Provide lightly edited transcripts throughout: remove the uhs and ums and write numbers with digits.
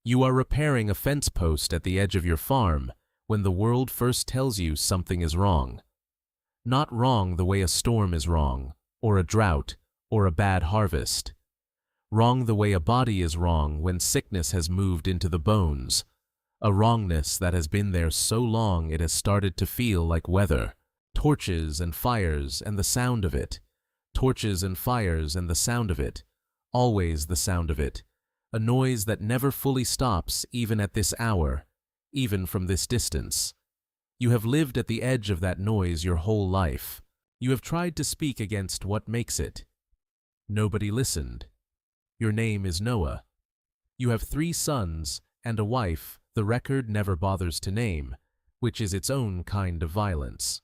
You are repairing a fence post at the edge of your farm when the world first tells you something is wrong. Not wrong the way a storm is wrong, or a drought, or a bad harvest. Wrong the way a body is wrong when sickness has moved into the bones, a wrongness that has been there so long it has started to feel like weather. Torches and fires and the sound of it. Torches and fires and the sound of it. Always the sound of it. A noise that never fully stops even at this hour, even from this distance. You have lived at the edge of that noise your whole life. You have tried to speak against what makes it. Nobody listened. Your name is Noah. You have 3 sons and a wife the record never bothers to name, which is its own kind of violence.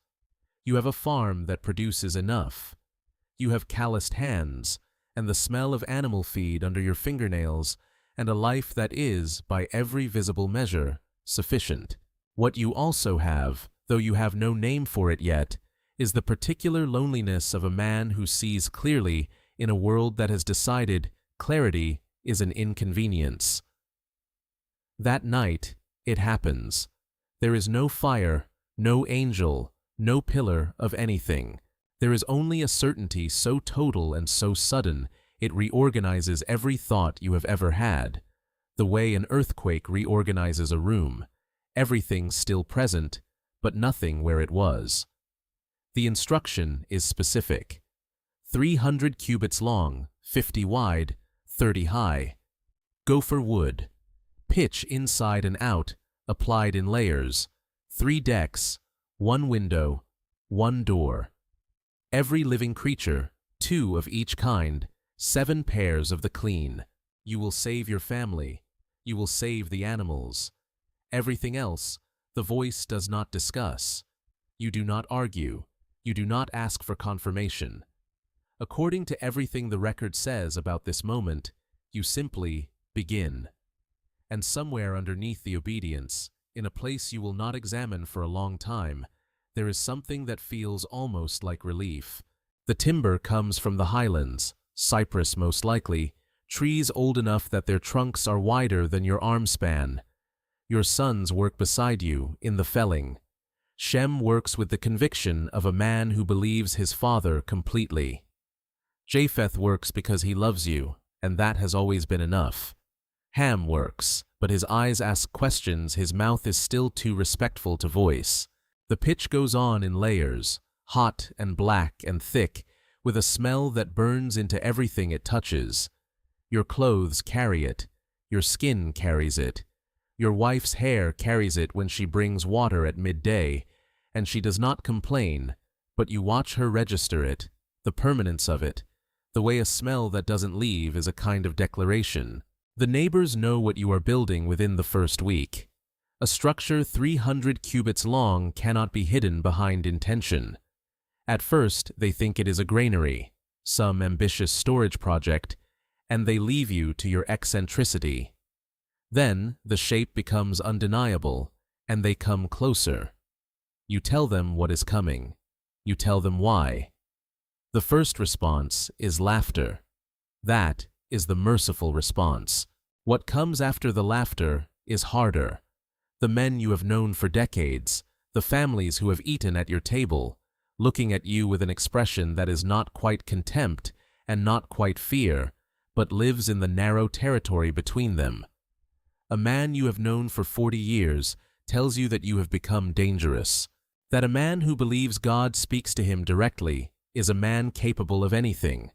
You have a farm that produces enough. You have calloused hands and the smell of animal feed under your fingernails and a life that is, by every visible measure, sufficient. What you also have, though you have no name for it yet, is the particular loneliness of a man who sees clearly in a world that has decided clarity is an inconvenience. That night, it happens. There is no fire, no angel, no pillar of anything. There is only a certainty so total and so sudden it reorganizes every thought you have ever had, the way an earthquake reorganizes a room. Everything still present, but nothing where it was. The instruction is specific. 300 cubits long, 50 wide, 30 high. Gopher wood. Pitch inside and out, applied in layers. 3 decks, 1 window, 1 door. Every living creature, 2 of each kind, 7 pairs of the clean. You will save your family. You will save the animals. Everything else, the voice does not discuss. You do not argue. You do not ask for confirmation. According to everything the record says about this moment, you simply begin. And somewhere underneath the obedience, in a place you will not examine for a long time, there is something that feels almost like relief. The timber comes from the highlands, cypress most likely, trees old enough that their trunks are wider than your arm span. Your sons work beside you in the felling. Shem works with the conviction of a man who believes his father completely. Japheth works because he loves you, and that has always been enough. Ham works, but his eyes ask questions his mouth is still too respectful to voice. The pitch goes on in layers, hot and black and thick, with a smell that burns into everything it touches. Your clothes carry it. Your skin carries it. Your wife's hair carries it when she brings water at midday, and she does not complain, but you watch her register it, the permanence of it, the way a smell that doesn't leave is a kind of declaration. The neighbors know what you are building within the first week. A structure 300 cubits long cannot be hidden behind intention. At first, they think it is a granary, some ambitious storage project, and they leave you to your eccentricity. Then, the shape becomes undeniable, and they come closer. You tell them what is coming. You tell them why. The first response is laughter. That is the merciful response. What comes after the laughter is harder. The men you have known for decades, the families who have eaten at your table, looking at you with an expression that is not quite contempt and not quite fear, but lives in the narrow territory between them. A man you have known for 40 years tells you that you have become dangerous, that a man who believes God speaks to him directly is a man capable of anything.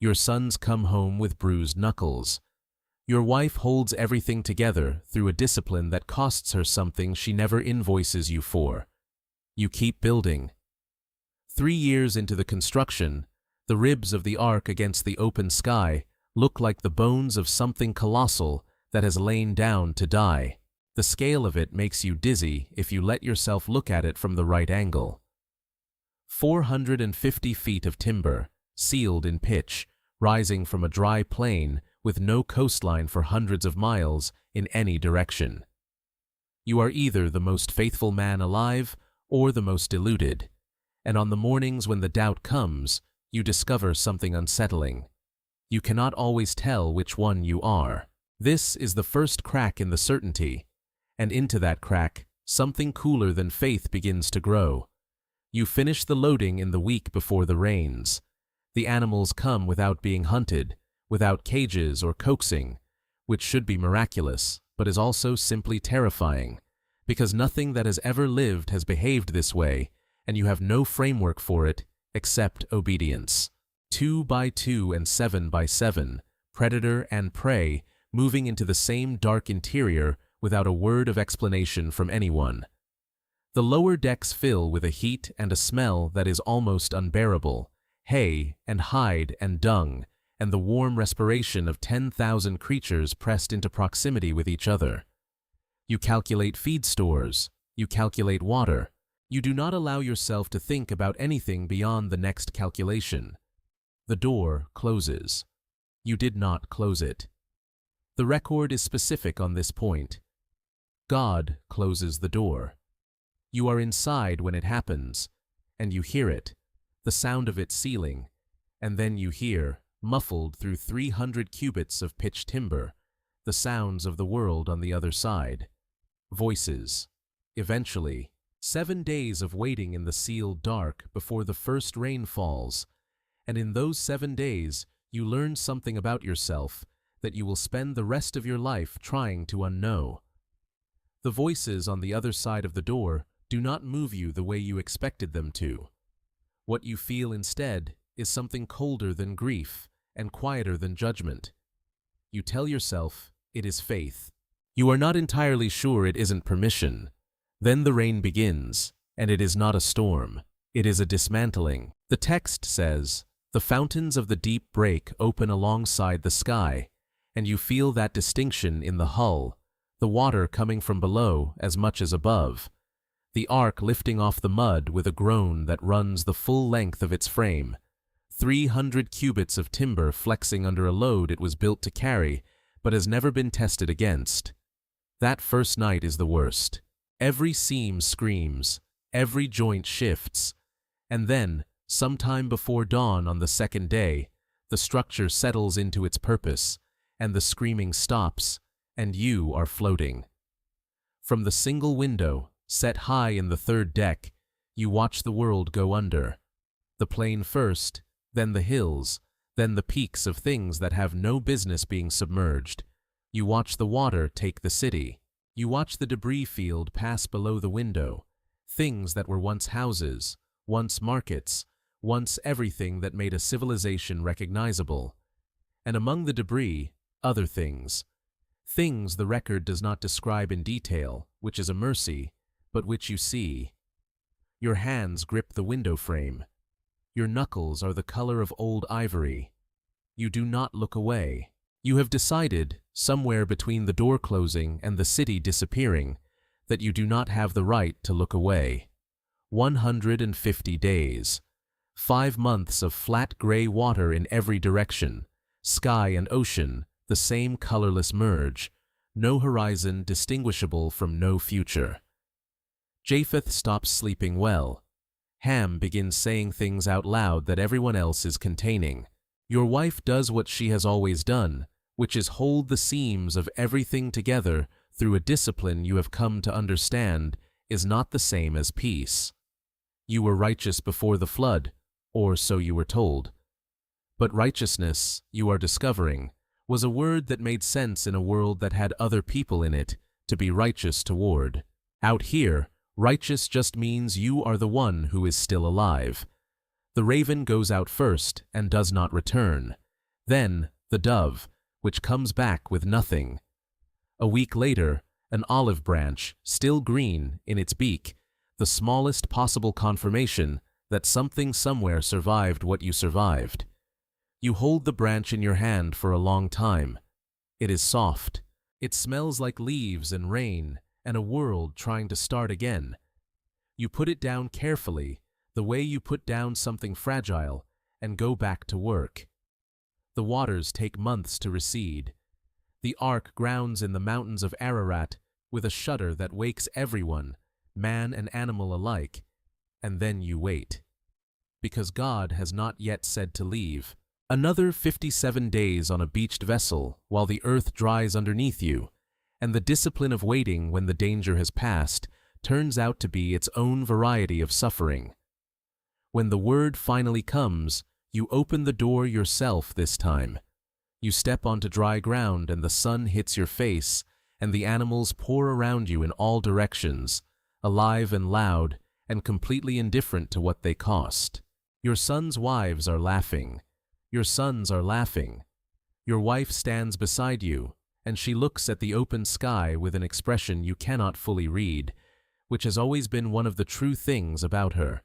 Your sons come home with bruised knuckles. Your wife holds everything together through a discipline that costs her something she never invoices you for. You keep building. 3 years into the construction, the ribs of the ark against the open sky look like the bones of something colossal that has lain down to die. The scale of it makes you dizzy if you let yourself look at it from the right angle. 450 feet of timber, sealed in pitch, rising from a dry plain with no coastline for hundreds of miles in any direction. You are either the most faithful man alive or the most deluded, and on the mornings when the doubt comes, you discover something unsettling. You cannot always tell which one you are. This is the first crack in the certainty, and into that crack, something cooler than faith begins to grow. You finish the loading in the week before the rains. The animals come without being hunted, without cages or coaxing, which should be miraculous, but is also simply terrifying, because nothing that has ever lived has behaved this way, and you have no framework for it except obedience. 2 by 2 and 7 by 7, predator and prey, moving into the same dark interior without a word of explanation from anyone. The lower decks fill with a heat and a smell that is almost unbearable, hay and hide and dung, and the warm respiration of 10,000 creatures pressed into proximity with each other. You calculate feed stores, you calculate water. You do not allow yourself to think about anything beyond the next calculation. The door closes. You did not close it. The record is specific on this point. God closes the door. You are inside when it happens, and you hear it, the sound of it sealing, and then you hear, muffled through 300 cubits of pitched timber, the sounds of the world on the other side. Voices. Eventually, 7 days of waiting in the sealed dark before the first rain falls, and in those 7 days you learn something about yourself that you will spend the rest of your life trying to unknow. The voices on the other side of the door do not move you the way you expected them to. What you feel instead is something colder than grief and quieter than judgment. You tell yourself it is faith. You are not entirely sure it isn't permission. Then the rain begins, and it is not a storm. It is a dismantling. The text says, "The fountains of the deep break open alongside the sky," and you feel that distinction in the hull, the water coming from below as much as above, the ark lifting off the mud with a groan that runs the full length of its frame, 300 cubits of timber flexing under a load it was built to carry but has never been tested against. That first night is the worst. Every seam screams, every joint shifts, and then, sometime before dawn on the second day, the structure settles into its purpose, and the screaming stops, and you are floating. From the single window, set high in the third deck, you watch the world go under. The plain first, then the hills, then the peaks of things that have no business being submerged. You watch the water take the city. You watch the debris field pass below the window, things that were once houses, once markets, once everything that made a civilization recognizable. And among the debris, other things. Things the record does not describe in detail, which is a mercy, but which you see. Your hands grip the window frame. Your knuckles are the color of old ivory. You do not look away. You have decided, somewhere between the door closing and the city disappearing, that you do not have the right to look away. 150 days. 5 months of flat gray water in every direction, sky and ocean, the same colorless merge, no horizon distinguishable from no future. Japheth stops sleeping well. Ham begins saying things out loud that everyone else is containing. Your wife does what she has always done, which is hold the seams of everything together through a discipline you have come to understand is not the same as peace. You were righteous before the flood, or so you were told. But righteousness, you are discovering, was a word that made sense in a world that had other people in it to be righteous toward. Out here, righteous just means you are the one who is still alive. The raven goes out first and does not return. Then, the dove, which comes back with nothing. A week later, an olive branch, still green, in its beak, the smallest possible confirmation that something somewhere survived what you survived. You hold the branch in your hand for a long time. It is soft. It smells like leaves and rain and a world trying to start again. You put it down carefully, the way you put down something fragile, and go back to work. The waters take months to recede. The ark grounds in the mountains of Ararat with a shudder that wakes everyone, man and animal alike, and then you wait. Because God has not yet said to leave, Another 57 days on a beached vessel while the earth dries underneath you, and the discipline of waiting when the danger has passed turns out to be its own variety of suffering. When the word finally comes, you open the door yourself this time. You step onto dry ground and the sun hits your face, and the animals pour around you in all directions, alive and loud, and completely indifferent to what they cost. Your sons' wives are laughing. Your sons are laughing. Your wife stands beside you, and she looks at the open sky with an expression you cannot fully read, which has always been one of the true things about her.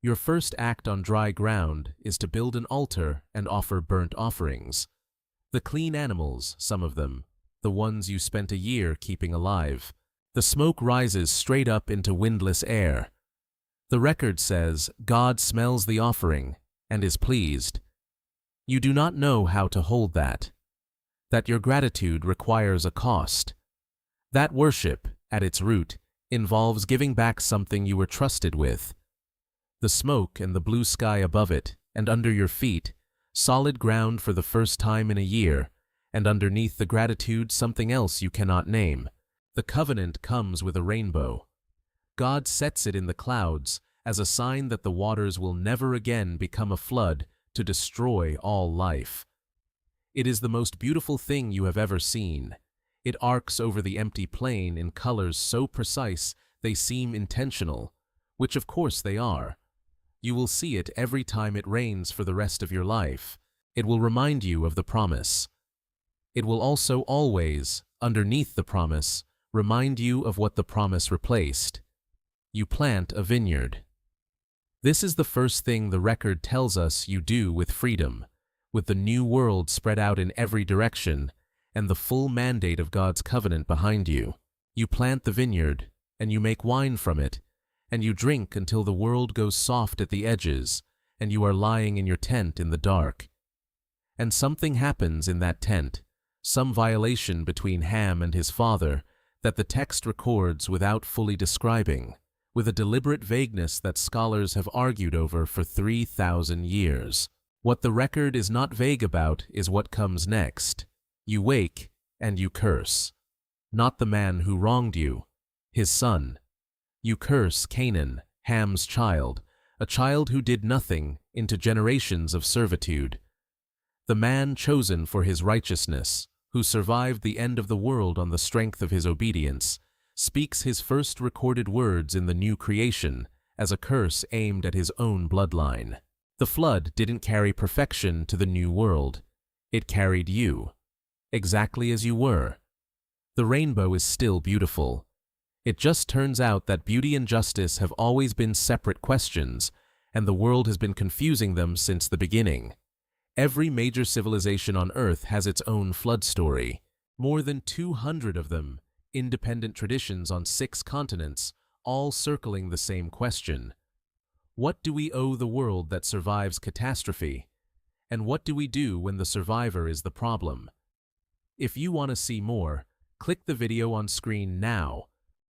Your first act on dry ground is to build an altar and offer burnt offerings. The clean animals, some of them, the ones you spent a year keeping alive. The smoke rises straight up into windless air. The record says God smells the offering and is pleased. You do not know how to hold that your gratitude requires a cost. That worship, at its root, involves giving back something you were trusted with. The smoke and the blue sky above it, and under your feet, solid ground for the first time in a year, and underneath the gratitude something else you cannot name. The covenant comes with a rainbow. God sets it in the clouds as a sign that the waters will never again become a flood to destroy all life. It is the most beautiful thing you have ever seen. It arcs over the empty plain in colors so precise they seem intentional, which of course they are. You will see it every time it rains for the rest of your life. It will remind you of the promise. It will also always, underneath the promise, remind you of what the promise replaced. You plant a vineyard. This is the first thing the record tells us you do with freedom, with the new world spread out in every direction, and the full mandate of God's covenant behind you. You plant the vineyard, and you make wine from it, and you drink until the world goes soft at the edges, and you are lying in your tent in the dark. And something happens in that tent, some violation between Ham and his father, that the text records without fully describing, with a deliberate vagueness that scholars have argued over for 3,000 years. What the record is not vague about is what comes next. You wake and you curse. Not the man who wronged you, his son. You curse Canaan, Ham's child, a child who did nothing, into generations of servitude. The man chosen for his righteousness, who survived the end of the world on the strength of his obedience, speaks his first recorded words in the new creation as a curse aimed at his own bloodline. The flood didn't carry perfection to the new world. It carried you, exactly as you were. The rainbow is still beautiful. It just turns out that beauty and justice have always been separate questions, and the world has been confusing them since the beginning. Every major civilization on Earth has its own flood story. More than 200 of them, independent traditions on 6 continents, all circling the same question. What do we owe the world that survives catastrophe? And what do we do when the survivor is the problem? If you want to see more, click the video on screen now